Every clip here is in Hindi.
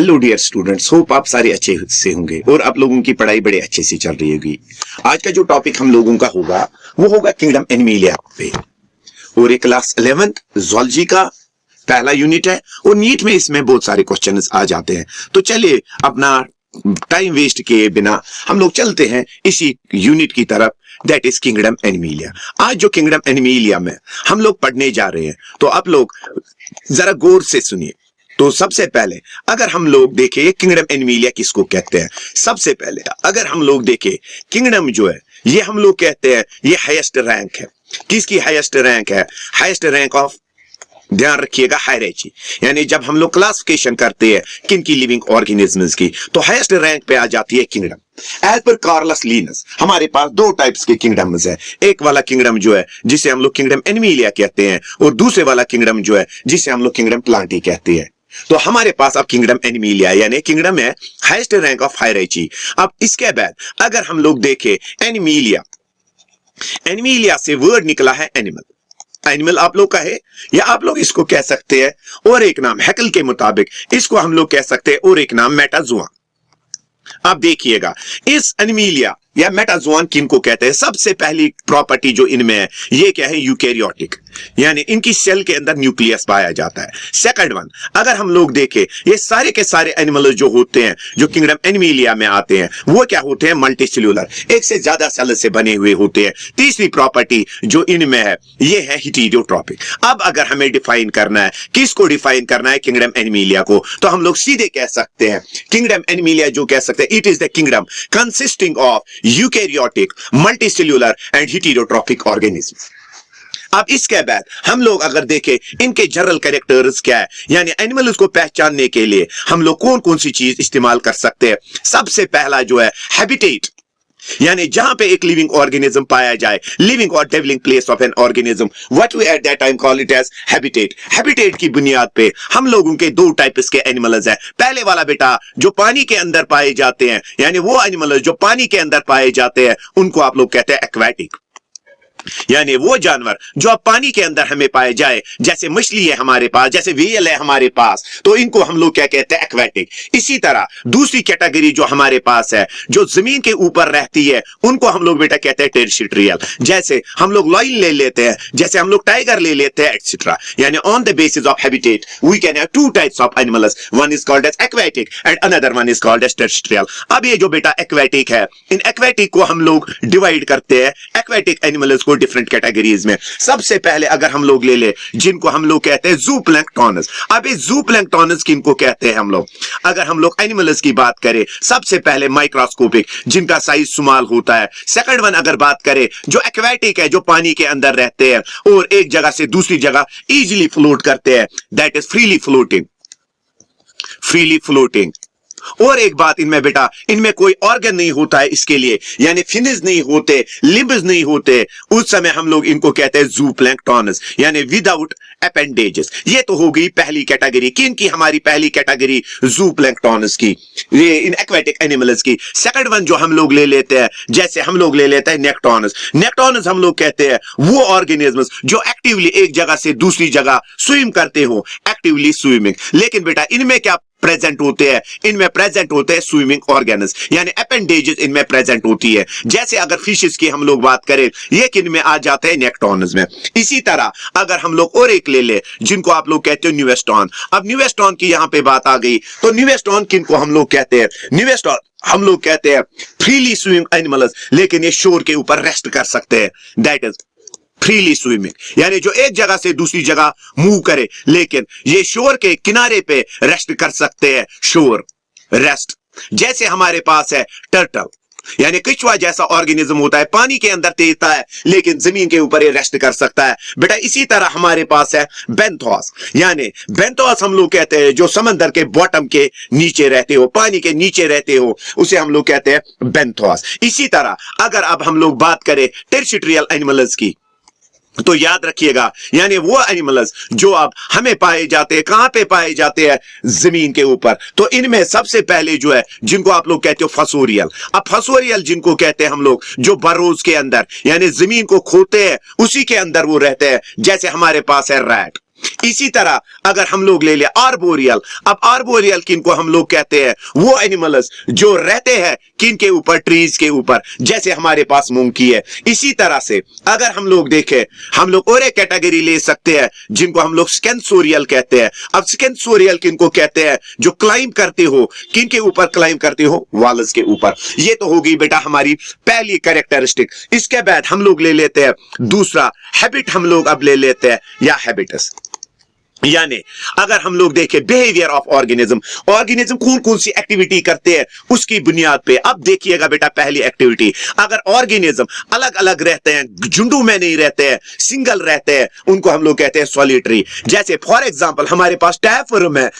हेलो डियर स्टूडेंट्स, होप आप सारे अच्छे से होंगे और आप लोगों की पढ़ाई बड़े अच्छे से चल रही होगी। आज का जो टॉपिक हम लोगों का होगा वो होगा किंगडम एनिमेलिया पे, और ये क्लास 11th ज़ूलॉजी का पहला यूनिट है और नीट में इसमें बहुत सारे क्वेश्चंस आ जाते हैं। तो चलिए अपना टाइम वेस्ट किए बिना हम लोग चलते हैं इसी यूनिट की तरफ, दैट इज किंगडम एनिमेलिया। आज जो किंगडम एनिमेलिया में हम लोग पढ़ने जा रहे हैं तो आप लोग जरा गौर से सुनिए। तो सबसे पहले अगर हम लोग देखें किंगडम एनिमेलिया किसको कहते हैं, सबसे पहले अगर हम लोग देखें किंगडम जो है ये हम लोग कहते हैं ये हाईएस्ट रैंक है। किसकी हाईएस्ट रैंक है? हाईएस्ट रैंक ऑफ, ध्यान रखिएगा, हायरार्ची। यानी जब हम लोग क्लासिफिकेशन करते हैं किन की लिविंग ऑर्गेनिजम्स की तो हाईएस्ट रैंक पे आ जाती है kingdom. As per Carolus Linnaeus हमारे पास दो टाइप्स के किंगडम्स है। एक वाला किंगडम जो है जिसे हम लोग किंगडम एनिमेलिया कहते हैं और दूसरे वाला किंगडम जो है जिसे हम लोग किंगडम प्लांटी कहते हैं। तो हमारे पास अब किंगडम एनिमेलिया यानी किंगडम है हाईएस्ट रैंक ऑफ हायरार्ची। अब इसके बाद अगर हम लोग देखें एनिमेलिया, एनिमेलिया से वर्ड निकला है एनिमल। एनिमल आप लोग का है या आप लोग इसको कह सकते हैं और एक नाम हैकल के मुताबिक इसको हम लोग कह सकते हैं और एक नाम मेटाजोआ। अब देखिएगा इस एनिमेलिया या मेटाजोआन किनको कहते हैं। सबसे पहली प्रॉपर्टी जो इनमें है ये क्या है? यूकेरियोटिक, यानी इनकी सेल के अंदर न्यूक्लियस पाया जाता है। सेकंड वन, अगर हम लोग देखें ये सारे के सारे एनिमल जो होते हैं जो किंगडम एनिमेलिया में आते हैं वो क्या होते हैं? मल्टी सेल्यूलर, एक से ज्यादा सेल से बने हुए होते हैं। तीसरी प्रॉपर्टी जो इनमें है ये है हेटेरोट्रॉपिक। अब अगर हमें डिफाइन करना है, किसको डिफाइन करना है? किंगडम एनिमेलिया को, तो हम लोग सीधे कह सकते हैं किंगडम एनिमेलिया जो कह सकते हैं it is the kingdom consisting of eukaryotic, multicellular and heterotrophic organism. अब इसके बाद हम लोग अगर देखें इनके जनरल कैरेक्टर्स क्या है, यानी एनिमल्स को पहचानने के लिए हम लोग कौन कौन सी चीज इस्तेमाल कर सकते हैं। सबसे पहला जो है हैबिटेट, यानी जहां पे एक लिविंग ऑर्गेनिज्म पाया जाए, लिविंग और dwelling place of an organism, what we at that time call it as habitat. Habitat की बुनियाद पे हम लोगों के दो टाइप्स के एनिमल्स हैं। पहले वाला बेटा जो पानी के अंदर पाए जाते हैं, यानी वो एनिमल्स जो पानी के अंदर पाए जाते हैं उनको आप लोग कहते हैं एक्वेटिक, यानी वो जानवर जो अब पानी के अंदर हमें पाए जाए, जैसे मछली है हमारे पास, जैसे व्हेल है हमारे पास, तो इनको हम लोग क्या कहते हैं? एक्वेटिक। इसी तरह दूसरी कैटेगरी जो हमारे पास है जो जमीन के ऊपर रहती है उनको हम लोग बेटा कहते हैं टेरेस्ट्रियल। जैसे हम लोग लायन ले लेते हैं, जैसे हम लोग टाइगर ले लेते हैं, एक्सेट्रा। यानी on the basis of habitat we can have two types of animals, one is called as aquatic and another one is called as terrestrial. अब ये जो बेटा एक्वेटिक है, इन एक्वेटिक को हम लोग डिवाइड करते हैं एक्वेटिक एनिमल्स को डिफरेंट कैटेगरीज में। सबसे पहले अगर हम लोग ले ले जिनको हम लोग कहते हैं ज़ूप्लैंक्टोनस। अब इस ज़ूप्लैंक्टोनस किनको कहते हैं हम लोग? अगर हम लोग एनिमल्स की बात करें, सबसे पहले माइक्रोस्कोपिक जिनका साइज स्मॉल होता है। सेकंड वन अगर बात करें जो एक्वेटिक है जो पानी के अंदर रहते हैं और एक जगह से दूसरी जगह इजीली फ्लोट करते हैं, that is freely floating, freely floating. और एक बात इनमें बेटा, इनमें कोई ऑर्गन नहीं होता है इसके लिए, यानी फिनिस नहीं होते, लिम्ब्स नहीं होते, उस समय हम लोग इनको कहते हैं ज़ूप्लैंक्टोनस, यानी विदाउट अपेंडेजेस। ये तो हो गई पहली कैटेगरी। किन की? हमारी पहली कैटेगरी ज़ूप्लैंक्टोनस की, ये इन एक्वेटिक एनिमल्स की। सेकंड वन जो हम लोग ले लेते हैं, जैसे हम लोग ले लेते हैं नेक्टोनस। नेक्टोनस हम लोग कहते हैं वो ऑर्गेनिजम्स जो एक्टिवली एक जगह से दूसरी जगह स्विम करते हो, एक्टिवली स्विमिंग। लेकिन बेटा इनमें क्या प्रेजेंट होते हैं? इनमें प्रेजेंट होते हैं स्विमिंग ऑर्गेन्स, यानी अपेंडेजेस इनमें प्रेजेंट होती है। जैसे अगर फिशेस की हम लोग बात करें ये किन में आ जाते हैं? नेक्टोनस में। इसी तरह अगर हम लोग और एक ले ले जिनको आप लोग कहते हो न्यूएस्टॉन। अब न्यूएस्टॉन की यहां पे बात आ गई तो न्यूएस्टॉन किनको हम लोग कहते हैं? न्यूएस्टॉन हम लोग कहते हैं फ्रीली स्विमिंग एनिमल्स, लेकिन ये शोर के ऊपर रेस्ट कर सकते हैं, दैट इज फ्रीली स्विमिंग, यानी जो एक जगह से दूसरी जगह मूव करे लेकिन ये शोर के किनारे पे रेस्ट कर सकते हैं, शोर रेस्ट। जैसे हमारे पास है टर्टल, यानी कछुआ जैसा ऑर्गेनिज्म होता है, पानी के अंदर तैरता है लेकिन जमीन के ऊपर ये रेस्ट कर सकता है बेटा। इसी तरह हमारे पास है बेंथोस, यानी बेंथोस हम लोग कहते हैं जो समंदर के बॉटम के नीचे रहते हो, पानी के नीचे रहते हो, उसे हम लोग कहते हैं बेंथोस। इसी तरह अगर अब हम लोग बात करें टेरेस्ट्रियल एनिमल्स की तो याद रखिएगा, यानी वो एनिमल्स जो अब हमें पाए जाते हैं, कहां पे पाए जाते हैं? जमीन के ऊपर। तो इनमें सबसे पहले जो है जिनको आप लोग कहते हो फसोरियल। अब फसोरियल जिनको कहते हैं हम लोग जो बरोज के अंदर, यानी जमीन को खोते हैं उसी के अंदर वो रहते हैं, जैसे हमारे पास है रैट। इसी तरह अगर हम लोग ले ले आर्बोरियल, अब आर्बोरियल किनको हम लोग कहते हैं, वो एनिमल्स जो रहते हैं किन के ऊपर, ट्रीज के ऊपर, जैसे हमारे पास मंकी है। इसी तरह से अगर हम लोग देखें, हम लोग और एक कैटेगरी ले सकते हैं जिनको हम लोग स्केंसोरियल कहते हैं। अब स्केंसोरियल किनको कहते हैं, जो क्लाइम करते हो, किन के ऊपर क्लाइम करते हो, वाल्स के ऊपर। ये तो होगी बेटा हमारी पहली कैरेक्टरिस्टिक। इसके बाद हम लोग ले लेते हैं दूसरा हैबिट, हम लोग अब ले लेते हैं या हैबिटस, यानी अगर हम लोग देखें बिहेवियर ऑफ ऑर्गेनिज्म, ऑर्गेनिज्म कौन कौन सी एक्टिविटी करते हैं उसकी बुनियाद पे। अब देखिएगा बेटा पहली एक्टिविटी, अगर ऑर्गेनिज्म अलग अलग रहते हैं, झुंडू में नहीं रहते हैं, सिंगल रहते हैं, उनको हम लोग कहते हैं सॉलिटरी। जैसे फॉर एग्जांपल हमारे पास डायफ्राम है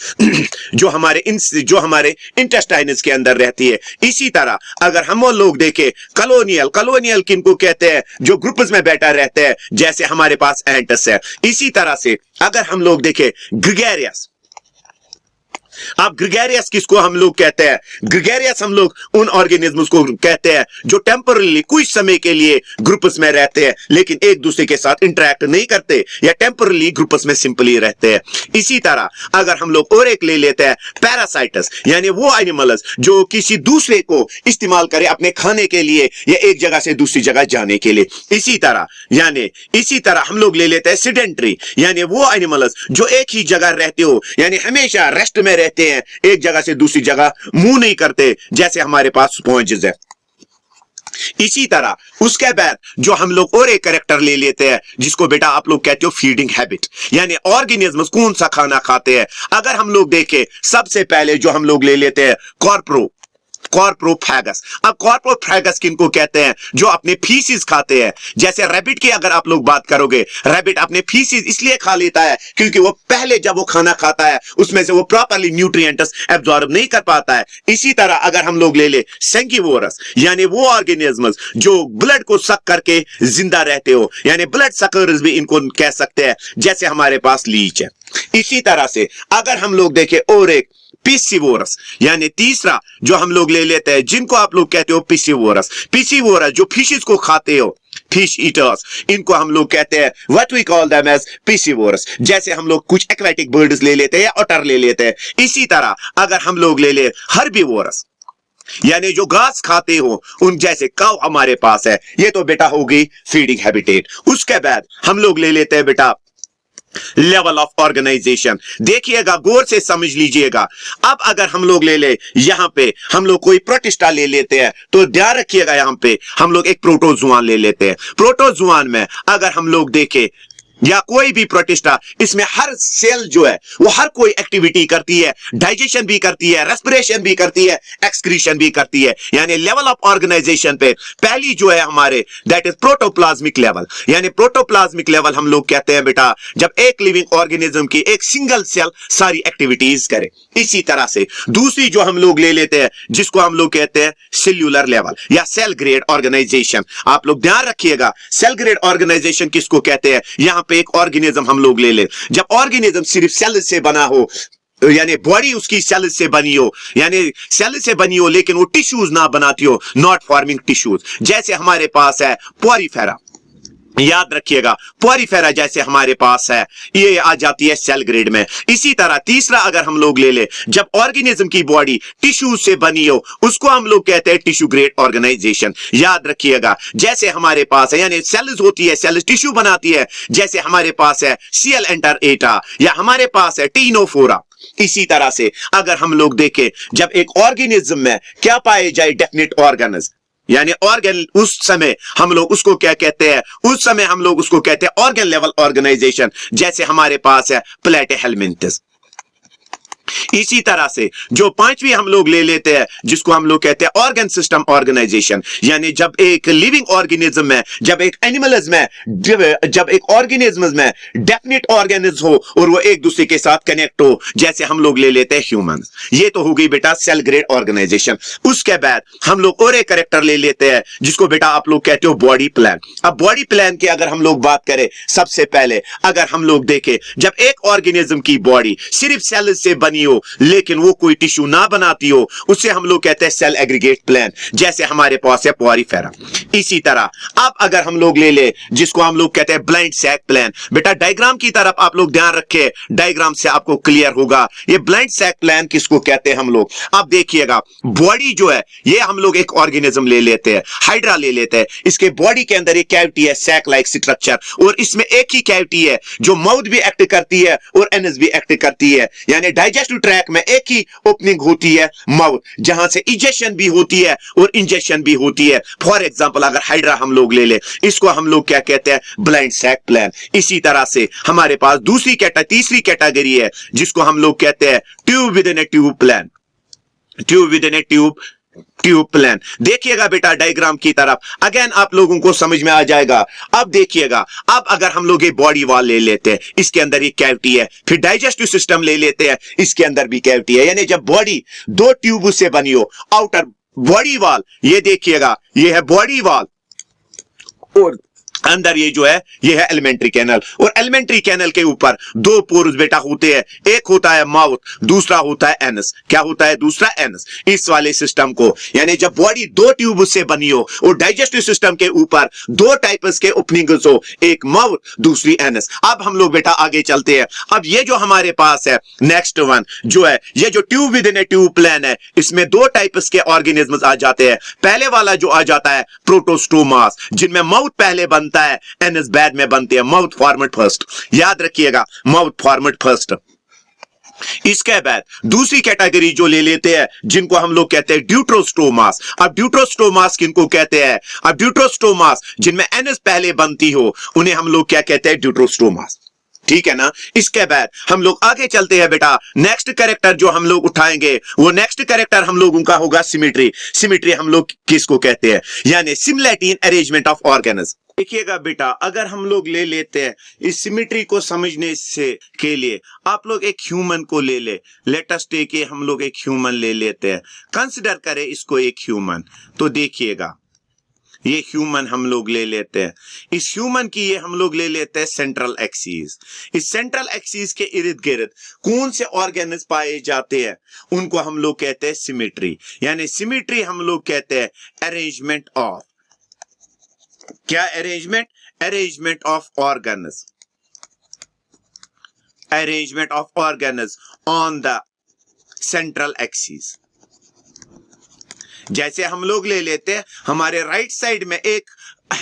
जो हमारे इंटेस्टाइनस के अंदर रहती है। इसी तरह अगर हम लोग देखें कॉलोनियल, कॉलोनियल किनको कहते हैं, जो ग्रुप्स में बैठा रहते हैं, जैसे हमारे पास एंटस है। इसी तरह से अगर हम लोग देखें ग्रेगेरियस, अब ग्रेगेरियस किसको हम लोग कहते हैं, ग्रेगेरियस हम लोग उन ऑर्गेनिज्म्स को कहते हैं जो टेम्परली कुछ समय के लिए ग्रुप्स में रहते हैं लेकिन एक दूसरे के साथ इंटरेक्ट नहीं करते, या टेम्परली ग्रुप्स में सिंपली रहते हैं। इसी तरह अगर हम लोग और एक ले लेते हैं पैरासाइटस, यानी वो एनिमल्स जो किसी दूसरे को इस्तेमाल करे अपने खाने के लिए या एक जगह से दूसरी जगह जाने के लिए। इसी तरह हम लोग ले लेते हैं सिडेंटरी, यानी वो एनिमल्स जो एक ही जगह रहते हो, यानी हमेशा रेस्ट में रहते हैं, एक जगह से दूसरी जगह मूव नहीं करते, जैसे हमारे पास स्पॉन्जेस है। इसी तरह उसके बाद जो हम लोग और एक कैरेक्टर ले लेते हैं जिसको बेटा आप लोग कहते हो फीडिंग हैबिट, यानी ऑर्गेनिज्म्स कौन सा खाना खाते हैं। अगर हम लोग देखें सबसे पहले जो हम लोग ले लेते हैं कॉर्प्रोफैगस। अब कॉर्प्रोफैगस किनको कहते हैं, जो अपने फीसिस खाते हैं। जैसे रैबिट की अगर आप लोग बात करोगे, रैबिट अपने फीसिस इसलिए खा लेता है क्योंकि वो पहले जब वो खाना खाता है उसमें से वो प्रॉपर्ली न्यूट्रिएंट्स एब्जॉर्ब नहीं कर पाता है। इसी तरह अगर हम लोग ले ले सेंगिवोरस, यानी वो ऑर्गेनिजम्स जो ब्लड को सक करके जिंदा रहते हो, यानी ब्लड सकर्स भी इनको कह सकते हैं, जैसे हमारे पास लीच है। इसी तरह से अगर हम लोग देखें और एक पिसिवोरस, यानी तीसरा जो हम लोग ले लेते हैं जिनको आप लोग कहते हो पिसिवोरस। पिसिवोरस जो फिशेस को खाते हो, फिश ईटर्स, इनको हम लोग कहते हैं what we call them as piscivorous. जैसे हम लोग कुछ एक्वेटिक बर्ड्स ले लेते हैं या ओटर ले लेते हैं। इसी तरह अगर हम लोग ले ले हर्बीवोरस, यानी जो घास खाते हो, उन जैसे काऊ हमारे पास है। ये तो बेटा होगी फीडिंग हैबिटेट। उसके बाद हम लोग ले लेते हैं बेटा लेवल ऑफ ऑर्गेनाइजेशन। देखिएगा गौर से समझ लीजिएगा। अब अगर हम लोग ले ले यहां पे हम लोग कोई प्रोटिस्टा ले लेते हैं तो ध्यान रखिएगा, यहां पे हम लोग एक प्रोटोजुआन ले लेते हैं। प्रोटोजुआन में अगर हम लोग देखें या कोई भी प्रोटिस्टा, इसमें हर सेल जो है वो हर कोई एक्टिविटी करती है, डाइजेशन भी करती है, रेस्पिरेशन भी करती है, एक्सक्रीशन भी करती है। यानी लेवल ऑफ ऑर्गेनाइजेशन पे पहली जो है हमारे दैट इज प्रोटोप्लाज्मिक लेवल। यानी प्रोटोप्लाज्मिक लेवल हम लोग कहते हैं बेटा जब एक लिविंग ऑर्गेनिज्म की एक सिंगल सेल सारी एक्टिविटीज करे। इसी तरह से दूसरी जो हम लोग ले लेते हैं जिसको हम लोग कहते हैं सेल्यूलर लेवल या सेल ग्रेड ऑर्गेनाइजेशन। आप लोग ध्यान रखिएगा सेल ग्रेड ऑर्गेनाइजेशन किसको कहते हैं। यहां पे एक ऑर्गेनिज्म हम लोग ले ले, जब ऑर्गेनिज्म सिर्फ सेल से बना हो, यानी बॉडी उसकी सेल से बनी हो, यानी सेल से बनी हो लेकिन वो टिश्यूज ना बनाती हो, नॉट फॉर्मिंग टिश्यूज। जैसे हमारे पास है पोरिफेरा, याद रखिएगा पोरिफेरा जैसे हमारे पास है, ये आ जाती है सेल ग्रेड में। इसी तरह तीसरा अगर हम लोग ले ले, जब ऑर्गेनिज्म की बॉडी टिश्यू से बनी हो उसको हम लोग कहते हैं टिश्यू ग्रेड ऑर्गेनाइजेशन। याद रखिएगा जैसे हमारे पास है, यानी सेल्स होती है, सेल्स टिश्यू बनाती है, जैसे हमारे पास है सीएल एंटर एटा या हमारे पास है टीनोफोरा। इसी तरह से अगर हम लोग देखें जब एक ऑर्गेनिज्म में क्या पाए जाए डेफिनेट ऑर्गन्स, यानी ऑर्गन, उस समय हम लोग उसको क्या कहते हैं, उस समय हम लोग उसको कहते हैं ऑर्गन लेवल ऑर्गेनाइजेशन। जैसे हमारे पास है प्लेटेहेलमिंथस। इसी तरह से जो पांचवी हम लोग ले लेते हैं जिसको हम लोग कहते हैं ऑर्गन सिस्टम ऑर्गेनाइजेशन, यानी जब एक लिविंग ऑर्गेनिज्म में, जब एक एनिमल्स में, जब एक ऑर्गेनिज्म में डेफिनेट ऑर्गेनिज्म हो और वो एक दूसरे के साथ कनेक्ट हो, जैसे हम लोग ले लेते हैं ह्यूमंस। ये तो हो गई बेटा सेल ग्रेड ऑर्गेनाइजेशन। उसके बाद हम लोग और एक कैरेक्टर ले लेते हैं जिसको बेटा आप लोग कहते हो बॉडी प्लान। अब बॉडी प्लान की अगर हम लोग बात करें, सबसे पहले अगर हम लोग देखें जब एक ऑर्गेनिज्म की बॉडी सिर्फ सेल से बनी हो लेकिन वो कोई टिश्यू ना बनाती हो, उससे हम लोग कहते हैं सेल एग्रीगेट प्लान, जैसे हमारे पास है पोरिफेरा। इसी तरह अब अगर हम लोग ले ले जिसको हम लोग कहते हैं ब्लाइंड सैक प्लान, बेटा डायग्राम की तरफ आप लोग ध्यान रखें, डायग्राम से आपको क्लियर होगा ये ब्लाइंड सैक प्लान किसको कहते हैं हम लोग। अब देखिएगा बॉडी जो है ये हम लोग एक ऑर्गेनिज्म ले लेते हैं, हाइड्रा ले लेते हैं, इसके बॉडी के अंदर एक कैविटी है सैक लाइक स्ट्रक्चर, और इसमें एक ही कैविटी है जो माउथ भी एक्ट करती है और एनस भी एक्ट करती है, यानी डाइजेस्टिव ट्रैक में एक ही ओपनिंग होती है माउथ, जहां से इजेक्शन भी होती है और इंजेक्शन भी होती है। फॉर एग्जांपल अगर हाइड्रा हम लोग ले ले, इसको हम लोग क्या कहते हैं, ब्लाइंड सैक प्लान। इसी तरह से हमारे पास तीसरी कैटेगरी है जिसको हम लोग कहते हैं tube with in A tube plan, tube with in A tube plan. देखिएगा बेटा डायग्राम की तरफ, अगेन आप लोगों को समझ में आ जाएगा। अब देखिएगा, अब अगर हम लोग ये बॉडी वॉल ले लेते हैं, इसके अंदर एक कैविटी है, फिर डाइजेस्टिव सिस्टम ले लेते हैं, इसके अंदर भी कैविटी है, यानी जब बॉडी दो ट्यूब से बनी हो, आउटर बॉडी वॉल, ये देखिएगा ये है बॉडी वॉल, और अंदर ये जो है ये है एलिमेंट्री कैनल, और एलिमेंट्री कैनल के ऊपर दो पोर्स बेटा होते हैं, एक होता है माउथ, दूसरा होता है एनस। क्या होता है दूसरा? एनस। इस वाले सिस्टम को, यानी जब बॉडी दो ट्यूब से बनी हो और डाइजेस्टिव सिस्टम के ऊपर दो टाइप्स के ओपनिंग्स हो, एक माउथ दूसरी एनस। अब हम लोग बेटा आगे चलते हैं। अब ये जो हमारे पास है नेक्स्ट वन जो है ये जो tube with in A tube plan है, इसमें दो टाइप्स के ऑर्गेनिज्म्स आ जाते हैं। पहले वाला जो आ जाता है प्रोटोस्टोमास, जिनमें माउथ पहले बनता है, एनस बाद में बनते हैं, माउथ फॉर्मेट फर्स्ट। याद रखिएगा माउथ फॉर्मेट फर्स्ट। इसके बाद दूसरी कैटेगरी जो ले लेते हैं जिनको हम लोग कहते हैं ड्यूट्रोस्टोमास। अब ड्यूट्रोस्टोमास किनको कहते हैं? अब ड्यूट्रोस्टोमास जिनमें एनस पहले बनती हो उन्हें हम लोग क्या कहते हैं? ड्यूट्रोस्टोमास। ठीक है ना। इसके बाद हम लोग आगे चलते हैं बेटा, नेक्स्ट कैरेक्टर जो हम लोग उठाएंगे वो नेक्स्ट कैरेक्टर हम लोगों का होगा सिमेट्री। सिमेट्री हम लोग किसको कहते हैं? यानी similarity in arrangement of organs. देखिएगा बेटा, अगर हम लोग ले लेते हैं इस सिमेट्री को समझने से के लिए, आप लोग एक ह्यूमन को ले ले, लेट अस टेक हम लोग एक ह्यूमन ले लेते हैं, कंसिडर करें इसको एक ह्यूमन। तो देखिएगा ये ह्यूमन हम लोग ले लेते हैं, इस ह्यूमन की ये हम लोग ले लेते हैं सेंट्रल एक्सिस। इस सेंट्रल एक्सिस के इर्द गिर्द कौन से ऑर्गेन्स पाए जाते हैं? उनको हम लोग कहते हैं सिमेट्री। यानी सिमेट्री हम लोग कहते हैं अरेंजमेंट ऑफ, क्या arrangement? Arrangement of organs, arrangement of organs on the central axis. जैसे हम लोग ले लेते हैं हमारे राइट साइड में एक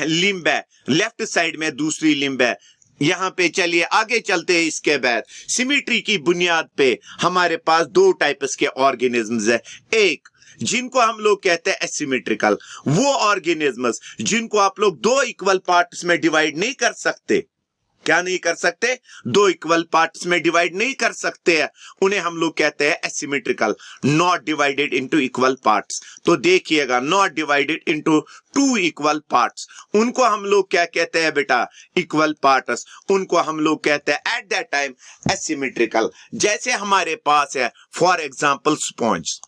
लिम्ब है, लेफ्ट साइड में दूसरी लिम्ब है। यहां पे चलिए आगे चलते हैं। इसके बाद सिमेट्री की बुनियाद पे हमारे पास दो टाइप्स के ऑर्गेनिज्म्स है, एक जिनको हम लोग कहते हैं एसिमेट्रिकल, वो ऑर्गेनिज्म्स जिनको आप लोग दो इक्वल पार्ट्स में डिवाइड नहीं कर सकते। क्या नहीं कर सकते? दो इक्वल पार्ट्स में डिवाइड नहीं कर सकते हैं, उन्हें हम लोग कहते हैं asymmetrical, not divided into equal parts. तो देखिएगा not divided into two equal parts, उनको हम लोग क्या कहते हैं बेटा? Equal parts. उनको हम लोग कहते हैं एट दैट टाइम एसिमेट्रिकल। जैसे हमारे पास है फॉर एग्जांपल स्पॉन्ज।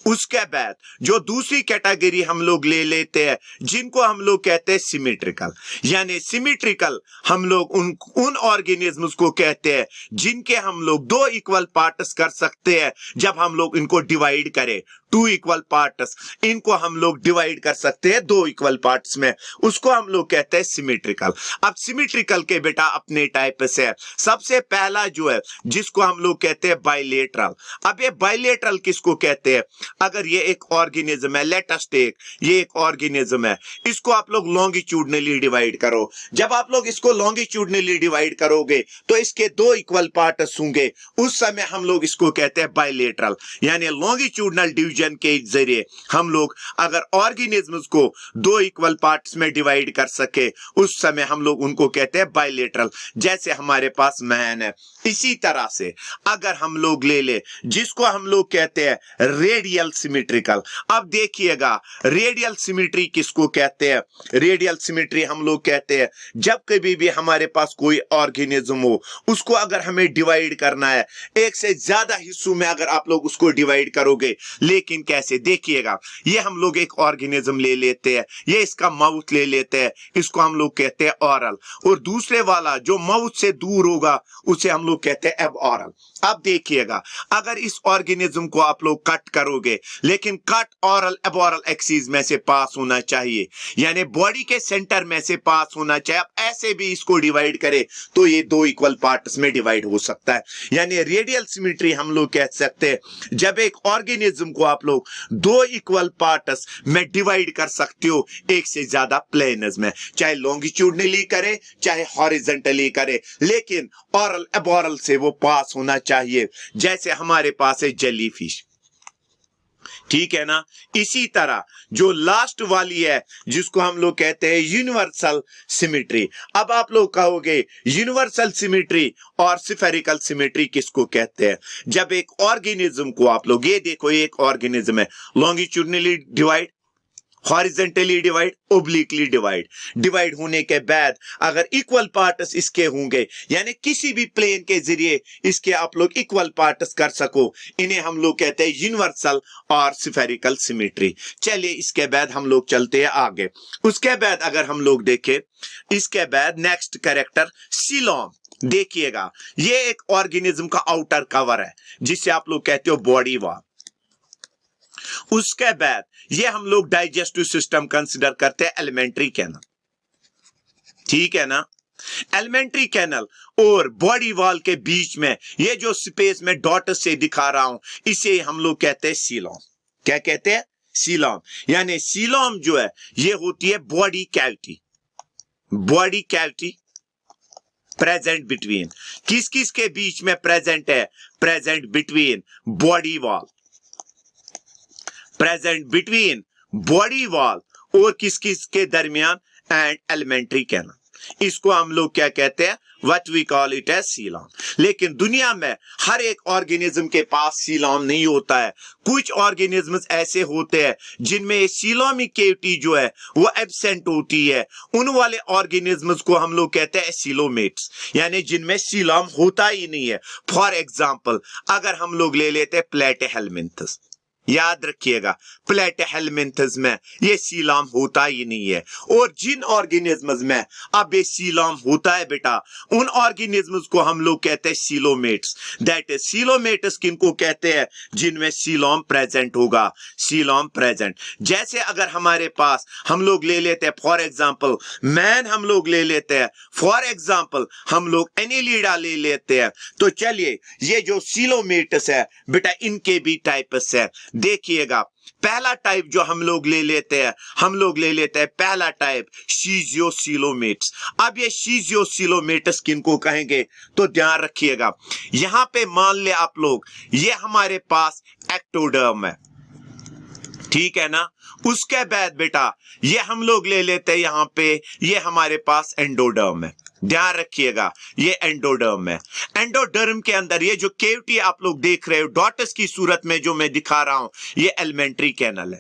उसके बाद जो दूसरी कैटेगरी हम लोग ले लेते हैं जिनको हम लोग कहते हैं सिमेट्रिकल। यानी सिमेट्रिकल हम लोग उन ऑर्गेनिज्म्स को कहते हैं जिनके हम लोग दो इक्वल पार्ट्स कर सकते हैं। जब हम लोग इनको डिवाइड करें टू इक्वल पार्ट्स, इनको हम लोग डिवाइड कर सकते हैं दो इक्वल पार्ट्स में, उसको हम लोग कहते हैं सिमेट्रिकल। अब सिमेट्रिकल के बेटा अपने टाइप्स है। सबसे पहला जो है जिसको हम लोग कहते हैं बाइलेटरल। अब ये बाइलेटरल किसको कहते हैं? अगर ये एक ऑर्गेनिज्म है, लेट अस टेक ये एक ऑर्गेनिज्म है, इसको आप लोग लॉन्गिट्यूडनली डिवाइड करो। जब आप लोग इसको लॉन्गिट्यूडनली डिवाइड करोगे तो इसके दो इक्वल पार्ट्स होंगे, उस समय हम लोग इसको कहते हैं बाइलेटरल। यानी लॉन्गिट्यूडनल डिवीजन के जरिए हम लोग अगर ऑर्गेनिज्म्स को दो इक्वल पार्ट्स में डिवाइड कर सके, उस समय हम लोग उनको कहते हैं बाइलेटरल। जैसे हमारे पास मैन है, इसी तरह से अगर हम लोग ले ले जिसको हम लोग कहते हैं रेडियल रेडियल सिमेट्रिकल। अब देखिएगा रेडियल सिमेट्री किसको कहते हैं? रेडियल सिमेट्री हम लोग कहते हैं जब कभी भी हमारे पास कोई ऑर्गेनिज्म हो, उसको अगर हमें डिवाइड करना है, एक से ज्यादा हिस्सों में अगर आप लोग उसको डिवाइड करोगे, लेकिन कैसे? देखिएगा ये हम लोग एक ऑर्गेनिज्म ले लेते हैं, ये इसका माउथ ले लेते हैं, इसको हम लोग कहते हैं ऑरल, और दूसरे वाला जो माउथ से दूर होगा उसे हम लोग कहते हैं एब ऑरल। अब देखिएगा अगर इस ऑर्गेनिज्म को आप लोग कट करोगे, लेकिन कट ऑरल एब ऑरल एक्सिस में से पास होना चाहिए, यानी बॉडी के सेंटर में से पास होना चाहिए। अब ऐसे भी इसको डिवाइड करे तो ये दो इक्वल पार्ट्स में डिवाइड हो सकता है, यानी रेडियल सिमेट्री हम लोग कह सकते हैं जब एक ऑर्गेनिज्म को आप लोग दो इक्वल पार्ट्स में डिवाइड कर सकते हो एक से ज्यादा प्लेन्स में, चाहे लॉन्गिट्यूडनली करे चाहे हॉरिजॉन्टली करे, लेकिन ऑरल एब ऑरल से वो पास होना चाहिए। जैसे हमारे पास है जेली फिश, ठीक है ना? इसी तरह जो लास्ट वाली है जिसको हम लोग कहते हैं यूनिवर्सल सिमेट्री। अब आप लोग कहोगे यूनिवर्सल सिमेट्री और स्फेरिकल सिमेट्री किसको कहते हैं? जब एक ऑर्गेनिज्म को आप लोग, ये देखो ये एक ऑर्गेनिज्म है, longitudinally divide, horizontally divide, obliquely divide, divide होने के बाद अगर इक्वल पार्ट्स इसके होंगे, यानी किसी भी प्लेन के जरिए इसके आप लोग इक्वल पार्ट्स कर सको, इन्हें हम लोग कहते हैं यूनिवर्सल और स्फेरिकल सिमेट्री। चलिए इसके बाद हम लोग चलते हैं आगे। उसके बाद अगर हम लोग देखें, इसके बाद नेक्स्ट कैरेक्टर सीलोम। देखिएगा ये एक ऑर्गेनिज्म का आउटर कवर है जिसे आप लोग कहते हो बॉडी वॉल। उसके बाद ये हम लोग डाइजेस्टिव सिस्टम कंसिडर करते हैं एलिमेंट्री कैनल, ठीक है ना? एलिमेंट्री कैनल और बॉडी वॉल के बीच में ये जो स्पेस में डॉट से दिखा रहा हूं, इसे हम लोग कहते हैं सीलोम। क्या कहते हैं? सीलोम। यानी सीलोम जो है ये होती है body cavity. Body cavity present between किस किस के बीच में प्रेजेंट है? Present between body wall, present between body wall और किस किस के दरमियान? And elementary canal. इसको हम लोग क्या कहते हैं? What we call it as coelom. लेकिन दुनिया में हर एक ऑर्गेनिज्म के पास सीलोम नहीं होता है। कुछ ऑर्गेनिज्म्स ऐसे होते हैं जिनमें सीलोमिक कैविटी जो है वो एब्सेंट होती है। उन वाले ऑर्गेनिज्म्स को हम लोग कहते हैं सीलोमेट्स, यानी जिनमें सीलोम होता ही नहीं है। फॉर एग्जाम्पल अगर हम लोग ले लेते हैं प्लेटिहेल्मिन्थस, याद रखिएगा प्लेटिहेल्मिन्थस में ये सीलोम होता ही नहीं है। और जिन ऑर्गेनिज्म्स में अब ये सीलोम होता है बेटा, उन ऑर्गेनिज्म्स को हम लोग कहते हैं सीलोमेट्स। दैट इज सीलोमेट्स किनको कहते हैं? जिनमें सीलोम प्रेजेंट होगा, सीलोम प्रेजेंट। जैसे अगर हमारे पास हम लोग ले लेते हैं फॉर एग्जांपल मैन, हम लोग ले लेते हैं फॉर एग्जांपल हम लोग एनेलिडा ले लेते हैं, तो चलिए ये जो सीलोमेट्स है बेटा इनके भी टाइप्स है। देखिएगा पहला टाइप जो हम लोग ले लेते हैं, हम लोग ले लेते हैं पहला टाइप शीजियोसीलोमेट्स। अब ये शीजियोसीलोमेट्स किनको कहेंगे? तो ध्यान रखिएगा, यहां पे मान ले आप लोग ये हमारे पास एक्टोडर्म है, ठीक है ना? उसके बाद बेटा ये हम लोग ले लेते हैं यहां पे, ये हमारे पास एंडोडर्म है। ध्यान रखिएगा ये एंडोडर्म है। एंडोडर्म के अंदर ये जो केविटी आप लोग देख रहे हो डॉट्स की सूरत में जो मैं दिखा रहा हूं, ये एलिमेंट्री कैनल है,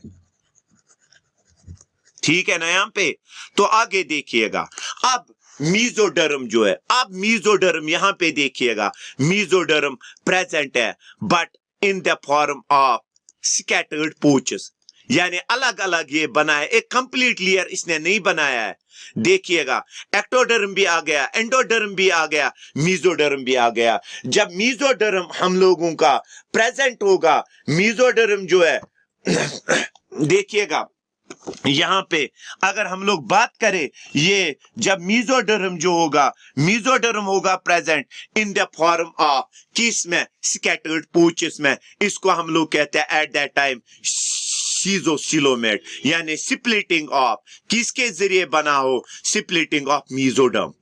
ठीक है ना? यहां पे तो आगे देखिएगा अब मीजोडर्म जो है, अब मीजोडर्म यहां पे देखिएगा, मीजोडर्म प्रेजेंट है but in the form of scattered pouches, यानी अलग अलग ये बना है, एक कंप्लीट लेयर इसने नहीं बनाया है। देखिएगा एक्टोडर्म भी आ गया, एंडोडर्म भी आ गया, मीजोडर्म भी आ गया। जब मीजोडर्म हम लोगों का प्रेजेंट होगा, मीजोडर्म जो है देखिएगा यहां पे अगर हम लोग बात करें, ये जब मीजोडर्म जो होगा, मीजोडर्म होगा present in the form of किस में? स्कैटर्ड पोचेस में। इसको हम लोग कहते हैं एट दैट टाइम शीजोसीलोमेट, यानी स्प्लिटिंग ऑफ किसके जरिए बना हो? Splitting of mesoderm.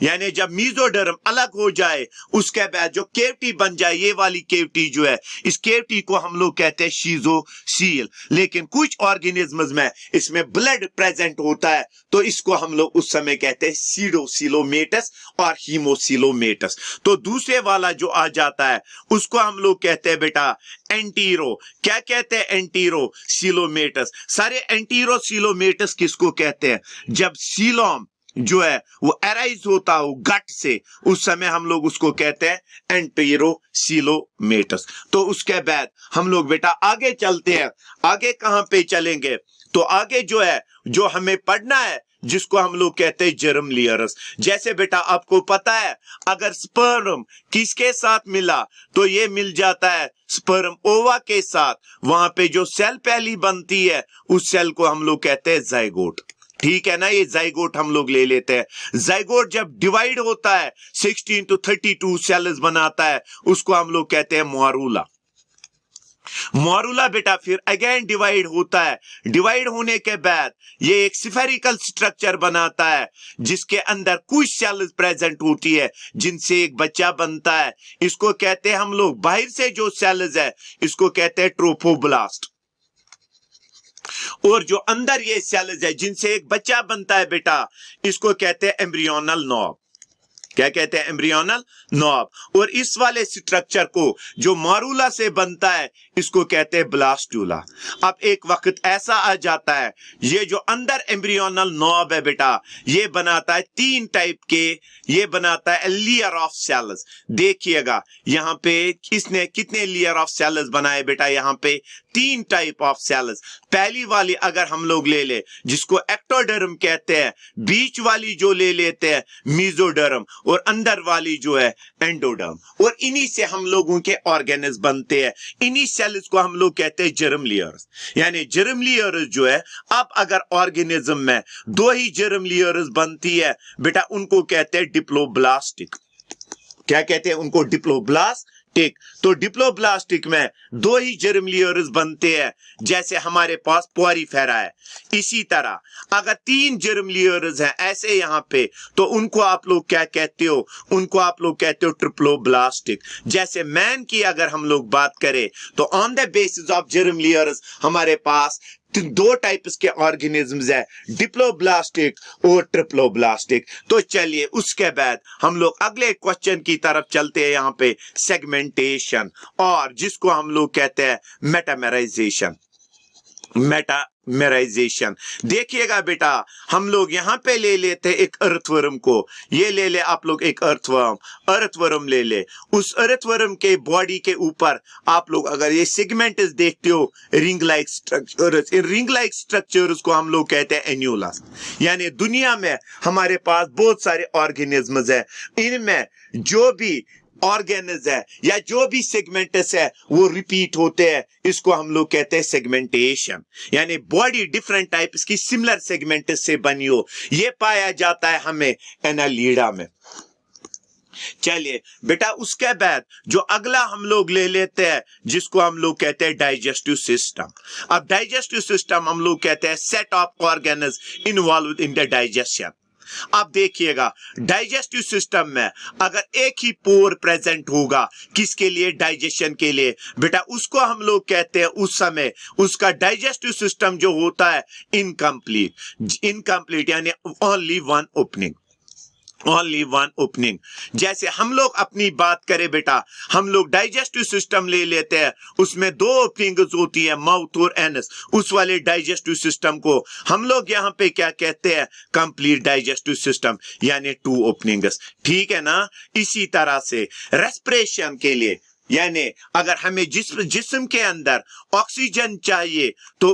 यानी जब मीजोडर्म अलग हो जाए उसके बाद जो केविटी बन जाए, ये वाली केविटी जो है, इस केविटी को हम लोग कहते हैं शीजोसील। लेकिन कुछ ऑर्गेनिज्म्स में इसमें ब्लड प्रेजेंट होता है तो इसको हम लोग उस समय कहते हैं सीडोसिलोमेटस और हीमोसिलोमेटस। तो दूसरे वाला जो आ जाता है उसको हम लोग कहते हैं बेटा एंटीरो। क्या कहते हैं? एंटीरोसिलोमेटस। सारे एंटीरोसिलोमेटस किसको कहते हैं? जब सीलोम जो है वो अराइज होता हो गट से, उस समय हम लोग उसको कहते हैं एंटीरोसिलोमेटस। तो उसके बाद हम लोग बेटा आगे चलते हैं। आगे कहां पे चलेंगे? तो आगे जो है, जो हमें पढ़ना है, जिसको हम लोग कहते हैं जर्म लेयर्स। जैसे बेटा आपको पता है अगर स्पर्म किसके साथ मिला तो ये मिल जाता है स्पर्म ओवा के साथ। वहां पे जो सेल पहली बनती है उस सेल को हम लोग कहते हैं जाइगोट। ठीक है ना, ये जाइगोट हम लोग ले लेते हैं। जाइगोट जब डिवाइड होता है 16 to 32 सेल्स बनाता है, उसको हम लोग कहते हैं मोरूला। मोरूला बेटा फिर अगेन डिवाइड होता है। डिवाइड होने के बाद ये एक स्फेरिकल स्ट्रक्चर बनाता है जिसके अंदर कुछ सेल्स प्रेजेंट होती है जिनसे एक बच्चा बनता है। इसको कहते हैं हम लोग, बाहर से जो सेल्स है इसको कहते हैं ट्रोफोब्लास्ट, और जो अंदर ये सेल्स है जिनसे एक बच्चा बनता है बेटा, इसको कहते हैं एम्ब्रियोनल नॉब। क्या कहते हैं? Embryonal knob. और इस वाले स्ट्रक्चर को जो मोरूला से बनता है इसको कहते हैं ब्लास्टूला। अब एक वक्त ऐसा आ जाता है, ये जो अंदर एम्ब्रियोनल नॉब है बेटा, ये बनाता है 3 टाइप के, ये बनाता है लेयर ऑफ सेल्स। देखिएगा यहां पे इसने कितने लेयर ऑफ सेल्स बनाए बेटा? यहां पे 3 टाइप ऑफ सेल्स। पहली वाली अगर हम लोग ले ले जिसको एक्टोडर्म कहते हैं, बीच वाली जो ले लेते हैं मीजोडर्म, और अंदर वाली जो है एंडोडर्म, और इन्हीं से हम लोगों के ऑर्गेन्स बनते हैं। इन्हीं सेल्स को हम लोग कहते हैं जर्म लेयर्स। यानी जर्म लेयर्स जो है, अब अगर ऑर्गेनिज्म में 2 ही जर्म लेयर्स बनती है बेटा, उनको कहते हैं डिप्लोब्लास्टिक। क्या कहते हैं उनको? डिप्लोब्लास्टिक। तो डिप्लोब्लास्टिक में 2 ही जर्म लेयर्स बनते हैं, जैसे हमारे पास पोरिफेरा है। इसी तरह अगर 3 जर्म लेयर्स हैं ऐसे यहां पे, तो उनको आप लोग क्या कहते हो? उनको आप लोग कहते हो ट्रिप्लोब्लास्टिक। जैसे मैन की अगर हम लोग बात करें तो on the basis of germ layers हमारे पास 2 टाइप्स के ऑर्गेनिज्म्स है, डिप्लोब्लास्टिक और ट्रिप्लोब्लास्टिक। तो चलिए उसके बाद हम लोग अगले क्वेश्चन की तरफ चलते हैं, यहां पे सेगमेंटेशन, और जिसको हम लोग कहते हैं मेटामेराइजेशन। मेटामेराइजेशन देखिएगा बेटा, हम लोग यहां पे ले लेते एक अर्थवर्म को। ये ले ले आप लोग एक अर्थवर्म ले ले। उस अर्थवर्म के बॉडी के ऊपर आप लोग अगर ये सेगमेंट्स देखते हो, ring like structures, in ring like structures को हम लोग कहते हैं एन्यूला। यानी दुनिया में हमारे पास बहुत सारे ऑर्गेनिज्म्स है, इनमें जो भी ऑर्गेन्स है या जो भी सेगमेंट्स है वो रिपीट होते हैं, इसको हम लोग कहते हैं सेगमेंटेशन। यानी बॉडी डिफरेंट टाइप्स की सिमिलर सेगमेंट्स से बनी हो, ये पाया जाता है हमें एनालिडा में। चलिए बेटा उसके बाद जो अगला हम लोग ले लेते हैं जिसको हम लोग कहते हैं डाइजेस्टिव सिस्टम। अब डाइजेस्टिव सिस्टम हम लोग कहते हैं set of organs involve in the digestion. अब देखिएगा डाइजेस्टिव सिस्टम में अगर एक ही पोर प्रेजेंट होगा किसके लिए? डाइजेशन के लिए बेटा, उसको हम लोग कहते हैं उस समय उसका डाइजेस्टिव सिस्टम जो होता है इनकम्प्लीट, यानी ओनली वन ओपनिंग। जैसे हम लोग अपनी बात करें बेटा, हम लोग डाइजेस्टिव सिस्टम ले लेते हैं, उसमें 2 ओपनिंग्स होती है, माउथ और एनस। उस वाले डाइजेस्टिव सिस्टम को हम लोग यहाँ पे क्या कहते हैं? कंप्लीट डाइजेस्टिव सिस्टम, यानी 2 ओपनिंग्स। ठीक है ना। इसी तरह से रेस्पिरेशन के लिए, यानी अगर हमें जिस्म के अंदर ऑक्सीजन चाहिए तो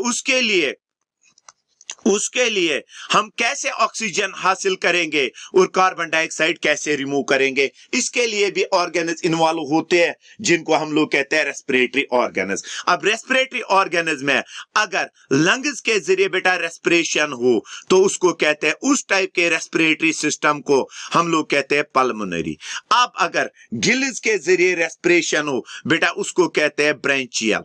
उसके लिए हम कैसे ऑक्सीजन हासिल करेंगे और कार्बन डाइऑक्साइड कैसे रिमूव करेंगे, इसके लिए भी ऑर्गेन्स इन्वॉल्व होते हैं जिनको हम लोग कहते हैं रेस्पिरेटरी ऑर्गेन्स। अब रेस्पिरेटरी ऑर्गेन्स में अगर लंग्स के जरिए बेटा रेस्पिरेशन हो तो उसको कहते हैं, उस टाइप के रेस्पिरेटरी सिस्टम को हम लोग कहते हैं पल्मोनरी। अब अगर गिल्स के जरिए रेस्पिरेशन हो बेटा, उसको कहते हैं ब्रेंचियल।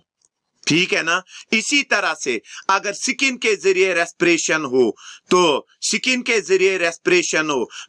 ठीक है ना। इसी तरह से अगर स्किन के जरिए रेस्पिरेशन हो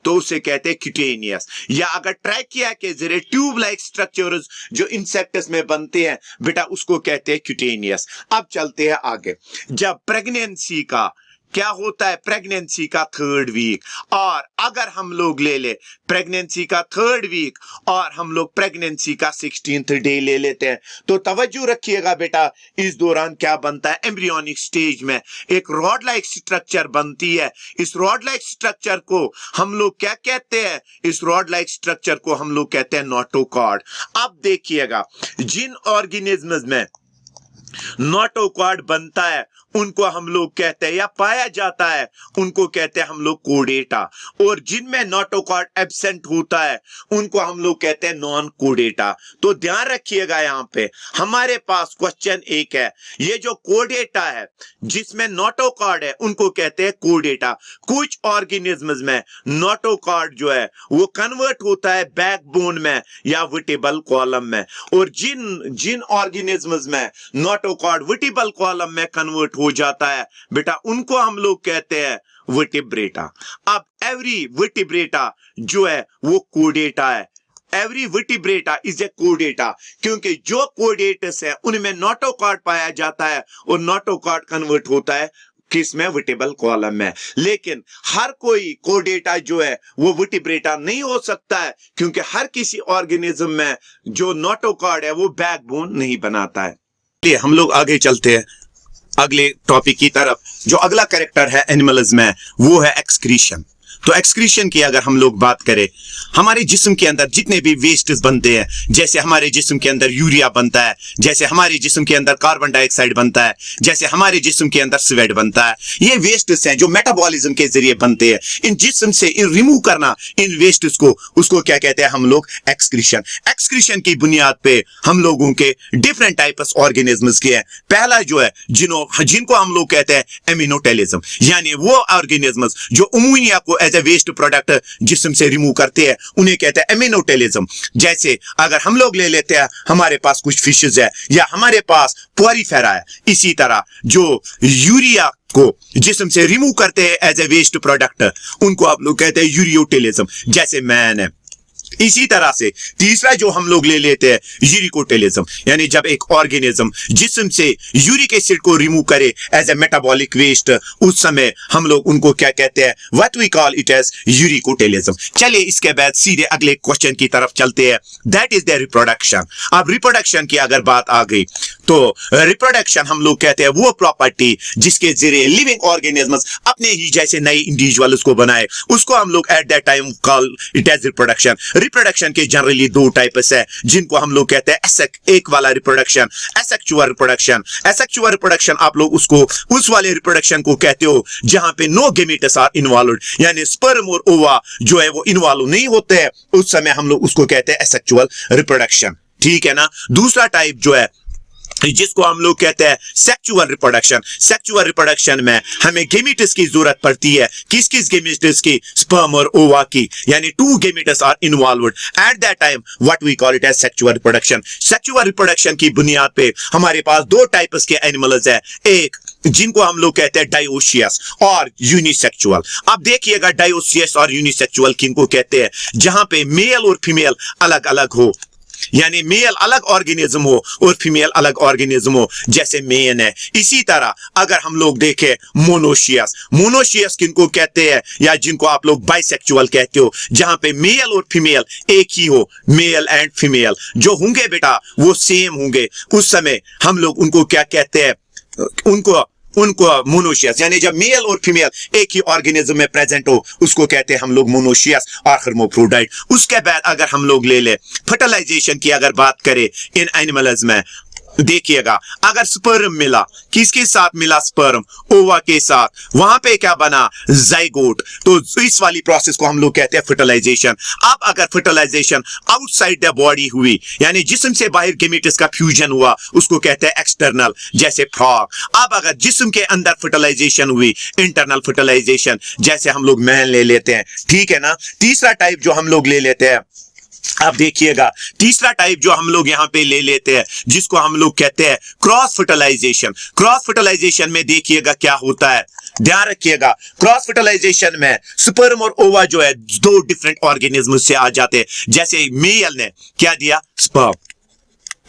तो उसे कहते हैं क्यूटेनियस, या अगर ट्रैकिया के जरिए ट्यूब लाइक स्ट्रक्चर्स जो इंसेक्ट्स में बनते हैं बेटा उसको कहते हैं क्यूटेनियस। अब चलते हैं आगे। जब प्रेगनेंसी का क्या होता है, प्रेगनेंसी का 3rd वीक, और अगर हम लोग ले ले प्रेगनेंसी का 3rd वीक और हम लोग प्रेगनेंसी का 16th डे ले लेते हैं तो तवज्जो रखिएगा बेटा, इस दौरान क्या बनता है, एम्ब्रियोनिक स्टेज में एक रॉड लाइक स्ट्रक्चर बनती है। इस रॉड लाइक स्ट्रक्चर को हम लोग क्या कहते हैं, इस रॉड लाइक स्ट्रक्चर को हम लोग कहते हैं नोटोकॉर्ड। अब देखिएगा, जिन ऑर्गेनिज्म्स में नोटोकॉर्ड बनता है उनको हम लोग कहते हैं, या पाया जाता है उनको कहते हैं हम लोग कोडेटा, और जिनमें नोटोकॉर्ड एब्सेंट होता है उनको हम लोग कहते हैं नॉन कोडेटा। तो ध्यान रखिएगा, यहां पे हमारे पास क्वेश्चन एक है, ये जो कोडेटा है जिसमें नोटोकॉर्ड है उनको कहते हैं कोडेटा। कुछ ऑर्गेनिज्म्स में नोटोकॉर्ड जो है वो कन्वर्ट होता है बैकबोन में या विटिबल कॉलम में, और जिन ऑर्गेनिज्म्स में नोटोकॉर्ड विटिबल कॉलम में कन्वर्ट हो जाता है बेटा उनको हम लोग कहते हैं वर्टिब्रेटा। अब एवरी वर्टिब्रेटा जो है वो कोडेटा है। एवरी वर्टिब्रेटा इज ए कोडेटा, क्योंकि जो कोडेटस है उनमें नोटोकॉर्ड पाया जाता है और नोटोकॉर्ड कन्वर्ट होता है किस में, विटिबल कॉलम में। लेकिन हर कोई कोडेटा जो है वो वर्टिब्रेटा नहीं हो सकता है, क्योंकि हर किसी ऑर्गेनिज्म में जो नोटोकॉर्ड है वो बैकबोन नहीं बनाता है। चलिए हम लोग आगे चलते हैं अगले टॉपिक की तरफ। जो अगला कैरेक्टर है एनिमल्स में वो है एक्सक्रीशन। तो एक्सक्रीशन की अगर हम लोग बात करें, हमारे जिस्म के अंदर जितने भी वेस्ट्स बनते हैं, जैसे हमारे जिस्म के अंदर यूरिया बनता है, जैसे हमारे जिस्म के अंदर कार्बन डाइऑक्साइड बनता है, जैसे हमारे जिस्म के अंदर स्वेट बनता है, ये वेस्ट्स हैं जो मेटाबॉलिज्म के जरिए बनते हैं। इन जिस्म से इन रिमूव करना इन वेस्ट्स को, उसको क्या कहते हैं हम लोग, एक्सक्रीशन। एक्सक्रीशन की बुनियाद पे हम लोगों के डिफरेंट टाइप्स ऑर्गेनिजम्स के हैं। पहला जो है जिनको हम लोग कहते हैं एमिनोटेलिज्म, यानी वो ऑर्गेनिजम्स जो अमोनिया को एज ए वेस्ट प्रोडक्ट जिस्म से रिमूव करते हैं उन्हें कहते हैं एमिनोटेलिज्म। जैसे अगर हम लोग ले लेते हैं, हमारे पास कुछ फिशेस है या हमारे पास पोरीफेरा है, इसी तरह जो यूरिया को जिस्म से रिमूव करते हैं एज ए वेस्ट प्रोडक्ट उनको आप लोग कहते हैं यूरियोटेलिज्म, जैसे मैन है। इसी तरह से तीसरा जो हम लोग ले लेते हैं यूरिकोटेलिज्म, यानी जब एक ऑर्गेनिज्म जिस्म से यूरिक एसिड को रिमूव करे एज ए मेटाबॉलिक वेस्ट, उस समय हम लोग उनको क्या कहते हैं, what we call it as uricotelism. चलिए इसके बाद सीधे अगले क्वेश्चन की तरफ चलते हैं, दैट इज द रिप्रोडक्शन। अब रिप्रोडक्शन की अगर बात आ गई तो रिप्रोडक्शन हम लोग कहते हैं वो प्रॉपर्टी जिसके जरिए लिविंग ऑर्गेनिजम्स अपने ही जैसे नए इंडिविजुअल्स को बनाए, उसको हम लोग at that time call it as reproduction. Reproduction के जनरली दो टाइप्स है जिनको हम लोग कहते हैं एक वाला reproduction, asexual reproduction. Asexual reproduction आप लोग उसको उस वाले रिप्रोडक्शन को कहते हो जहां पे नो गेमेट्स आर इन्वॉल्वड, यानी स्पर्म और ओवा जो है वो इन्वॉल्व नहीं होते हैं, उस समय हम लोग उसको कहते हैं एसेक्सुअल रिप्रोडक्शन। ठीक है ना। दूसरा टाइप जो है जिसको हम लोग कहते हैं सेक्सुअल रिप्रोडक्शन। सेक्सुअल रिप्रोडक्शन में हमें गेमेट्स की जरूरत पड़ती है। किस किस गेमेट्स की, स्पर्म और ओवा की, यानी 2 gametes are involved at that time, what we call it as sexual reproduction. Sexual reproduction की बुनियाद पे हमारे पास 2 टाइप्स के एनिमल्स है, एक जिनको हम लोग कहते हैं डायोसियस और यूनिसेक्सुअल। अब देखिएगा डायोसियस और यूनिसेक्सुअल किनको कहते हैं, जहां पे मेल और फीमेल अलग अलग हो, यानी मेल अलग ऑर्गेनिज्म हो और फीमेल अलग ऑर्गेनिज्म हो, जैसे मेन है। इसी तरह अगर हम लोग देखें मोनोशियस, मोनोशियस किनको कहते हैं या जिनको आप लोग बाइसेक्सुअल कहते हो, जहां पे मेल और फीमेल एक ही हो, मेल एंड फीमेल जो होंगे बेटा वो सेम होंगे, उस समय हम लोग उनको क्या कहते हैं, उनको मोनोशियस, यानी जब मेल और फीमेल एक ही ऑर्गेनिज्म में प्रेजेंट हो उसको कहते हैं हम लोग मोनोशियस और हर्माफ्रोडाइट। उसके बाद अगर हम लोग ले ले फर्टिलाइजेशन की अगर बात करें इन एनिमल्स में, देखिएगा अगर स्पर्म मिला, किसके साथ मिला स्पर्म, ओवा के साथ, वहां पे क्या बना, जाइगोट। तो इस वाली प्रोसेस को हम लोग कहते हैं फर्टिलाइजेशन। अब अगर फर्टिलाइजेशन आउटसाइड द बॉडी हुई, यानी जिस्म से बाहर गेमेट्स का फ्यूजन हुआ, उसको कहते हैं एक्सटर्नल, जैसे फ्रॉग। अब अगर जिस्म के अंदर फर्टिलाइजेशन हुई, इंटरनल फर्टिलाइजेशन, जैसे हम लोग मैन ले लेते हैं। ठीक है ना। तीसरा टाइप जो हम लोग ले लेते हैं अब देखिएगा तीसरा टाइप जो हम लोग यहाँ पे ले लेते हैं, जिसको हम लोग कहते हैं क्रॉस फर्टिलाइजेशन। क्रॉस फर्टिलाइजेशन में देखिएगा क्या होता है, ध्यान रखिएगा। क्रॉस फर्टिलाइजेशन में स्पर्म और ओवा जो है दो डिफरेंट ऑर्गेनिज्म से आ जाते हैं। जैसे मेल ने क्या दिया, स्पर्म,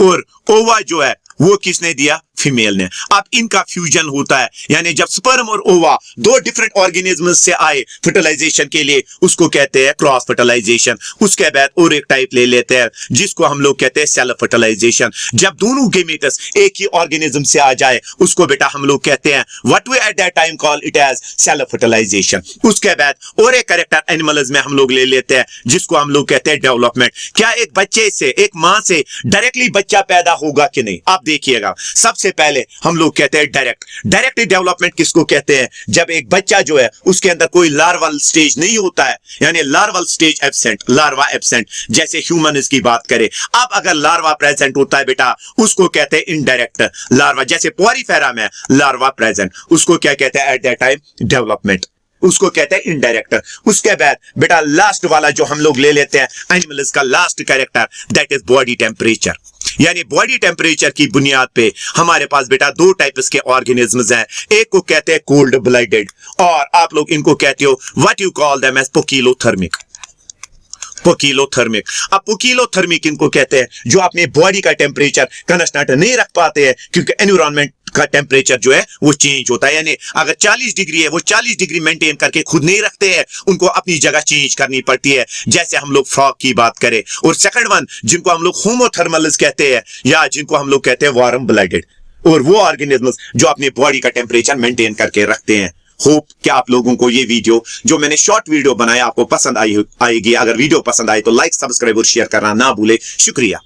और ओवा जो है वो किसने दिया, फीमेल ने। अब इनका फ्यूजन होता है, यानी जब स्पर्म और ओवा दो डिफरेंट ऑर्गेनिज्म से आए फर्टिलाइजेशन के लिए, उसको कहते हैं क्रॉस फर्टिलाइजेशन। उसके बाद और एक टाइप ले लेते हैं जिसको हम लोग कहते हैं सेल्फ फर्टिलाइजेशन। जब दोनों गेमेटस एक ही ऑर्गेनिज्म से आ जाए उसको बेटा हम लोग कहते हैं what we at that time call it as self fertilisation. उसके बाद और एक कैरेक्टर एनिमल्स में हम लोग ले लेते हैं जिसको हम लोग कहते हैं डेवलपमेंट। क्या एक बच्चे से, एक मां से डायरेक्टली बच्चा पैदा होगा कि नहीं? आप देखिएगा, सबसे पहले हम लोग कहते हैं डायरेक्ट डेवलपमेंट किसको कहते हैं, जब एक बच्चा जो है उसके अंदर कोई लार्वल स्टेज नहीं होता है, यानी larval stage absent, larva absent. जैसे ह्यूमन इसकी बात करें, अब अगर लार्वा प्रेजेंट होता है बेटा उसको कहते हैं इनडायरेक्ट लार्वा। जैसे पोरीफेरा में लार्वा प्रेजेंट, उसको क्या कहते हैं एट दैट टाइम, डेवलपमेंट, उसको कहते हैं इनडायरेक्ट। उसके बाद बेटा लास्ट वाला जो हम लोग ले लेते हैं एनिमल्स का last character, that is body temperature. यानी बॉडी टेम्परेचर की बुनियाद पे हमारे पास बेटा दो टाइप्स के ऑर्गेनिज्म्स हैं। एक को कहते हैं कोल्ड ब्लडेड, और आप लोग इनको कहते हो what you call them as poikilothermic. Poikilothermic, अब पोकिलोथर्मिक इनको कहते हैं जो अपने बॉडी का टेम्परेचर कांस्टेंट नहीं रख पाते हैं, क्योंकि एनवायरनमेंट का टेम्परेचर जो है वो चेंज होता है। यानी अगर 40 डिग्री है वो 40 डिग्री मेंटेन करके खुद नहीं रखते हैं, उनको अपनी जगह चेंज करनी पड़ती है। जैसे हम लोग फ्रॉग की बात करें। और सेकंड वन जिनको हम लोग होमोथर्मल्स कहते हैं, या जिनको हम लोग कहते हैं वार्म ब्लडेड, और वो ऑर्गेनिज्म्स जो अपनी बॉडी का टेम्परेचर मेंटेन करके रखते हैं। होप कि आप लोगों को ये वीडियो जो मैंने शॉर्ट वीडियो बनाया आपको पसंद आएगी। अगर वीडियो पसंद आए तो लाइक, सब्सक्राइब और शेयर करना ना भूले। शुक्रिया।